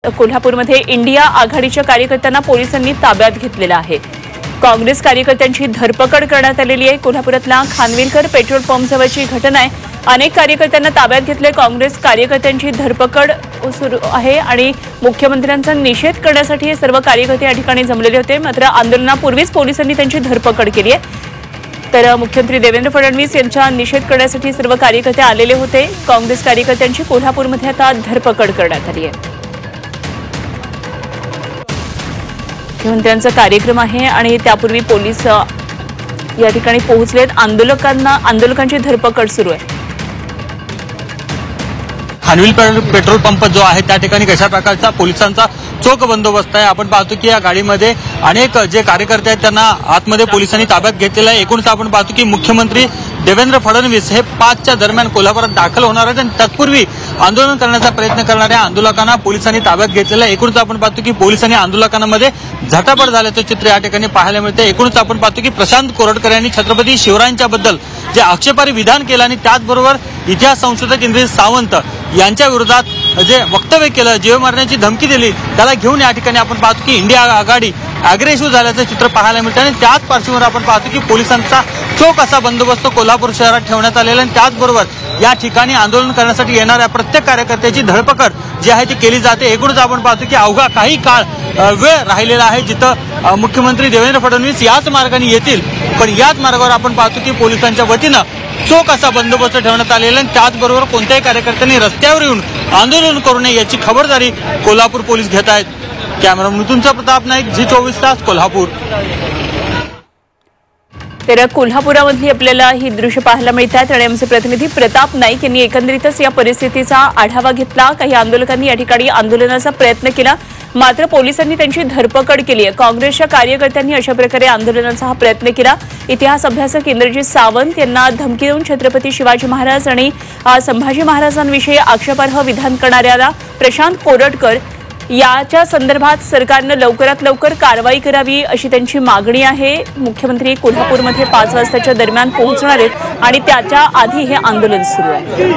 कोल्हापूरमध्ये इंडिया आघाडीच्या कार्यकर्त्यांना पोलिसांनी ताब्यात घेतलेलं आहे। काँग्रेस कार्यकर्त्यांची धरपकड करण्यात आलेली आहे। कोल्हापुरातल्या खानविलकर पेट्रोल पंपजवळची घटना आहे। अनेक कार्यकर्त्यांना ताब्यात घेतले। काँग्रेस कार्यकर्त्यांची धरपकड सुरू आहे आणि मुख्यमंत्र्यांचा निषेध करण्यासाठी हे सर्व कार्यकर्ते या ठिकाणी जमलेले होते। मात्र आंदोलनापूर्वीच पोलिसांनी त्यांची धरपकड केली आहे। तर मुख्यमंत्री देवेंद्र फडणवीस यांचा निषेध करण्यासाठी सर्व कार्यकर्ते आलेले होते। काँग्रेस कार्यकर्त्यांची कोल्हापूरमध्ये आता धरपकड करण्यात आली आहे। मुख्यमंत्र्यांचा कार्यक्रम आहे आणि त्यापूर्वी पोलीस या ठिकाणी पोहोचलेत। आंदोलकांची धरपकड सुरू आहे। खानविल पेट्रोल पंप जो आहे त्या ठिकाणी कशा प्रकारचा पोलिसांचा चोख बंदोबस्त आहे। आपण पाहतो की या गाडीमध्ये अनेक जे कार्यकर्ते आहेत त्यांना आतमध्ये पोलिसांनी ताब्यात घेतलेलं आहे। एकूणच आपण पाहतो की मुख्यमंत्री देवेंद्र फडणवीस हे 5च्या दरम्यान कोल्हापुरात दाखल होणार आहेत आणि तत्पूर्वी आंदोलन करण्याचा प्रयत्न करणाऱ्या आंदोलकांना पोलिसांनी ताब्यात घेतलेलं आहे। एकूणच आपण पाहतो की पोलिसांनी आंदोलकांमध्ये झटापट झाल्याचं चित्र या ठिकाणी पाहायला मिळते। एकूणच आपण पाहतो की प्रशांत कोरटकर यांनी छत्रपती शिवरायांच्या बद्दल जे आक्षेपार्ह विधान केलं आणि त्याचबरोबर इतिहास संशोधक इंद्रजित सावंत यांच्या विरोधात जे वक्तव्य केलं, जीव मारण्याची धमकी दिली, त्याला घेऊन या ठिकाणी आपण पाहतो की इंडिया आघाडी अग्रेसिव्ह झाल्याचं चित्र पाहायला मिळतं आणि त्याच पार्श्वभूमीवर आपण पाहतो की पोलिसांचा चोख असा बंदोबस्त कोल्हापूर शहरात ठेवण्यात आलेला आहे। त्याचबरोबर या ठिकाणी आंदोलन करण्यासाठी येणाऱ्या प्रत्येक कार्यकर्त्याची धरपकड जी आहे ती केली जाते। एकूणच आपण पाहतो की अवघा काही काळ वेळ राहिलेला आहे जिथं मुख्यमंत्री देवेंद्र फडणवीस याच मार्गाने येतील, पण याच मार्गावर आपण पाहतो की पोलिसांच्या वतीनं चोख असा बंदोबस्त ठेवण्यात आलेला आहे। त्याचबरोबर कोणत्याही कार्यकर्त्यांनी रस्त्यावर येऊन आंदोलन करू नये याची खबरदारी कोल्हापूर पोलीस घेत आहेत। कॅमेरामन मिथुनचा प्रताप नाईक, झी24 तास, कोल्हापूर। तर कोल्हापुरामधली आपल्याला ही दृश्य पाहायला मिळतात आणि आमचे प्रतिनिधी प्रताप नाईक यांनी एकंदरीतच या परिस्थितीचा आढावा घेतला। काही आंदोलकांनी या ठिकाणी आंदोलनाचा प्रयत्न केला, मात्र पोलिसांनी त्यांची धरपकड केली आहे। काँग्रेसच्या कार्यकर्त्यांनी अशा प्रकारे आंदोलनाचा हा प्रयत्न केला। इतिहास अभ्यासक इंद्रजित सावंत यांना धमकी देऊन छत्रपती शिवाजी महाराज आणि संभाजी महाराजांविषयी आक्षेपार्ह विधान करणाऱ्याला प्रशांत कोरटकर याच्या संदर्भात सरकारनं लवकरात लवकर कारवाई करावी अशी त्यांची मागणी आहे। मुख्यमंत्री कोल्हापूरमध्ये 5 वाजताच्या दरम्यान पोहोचणार आहेत आणि त्याच्या आधी हे आंदोलन सुरू आहे।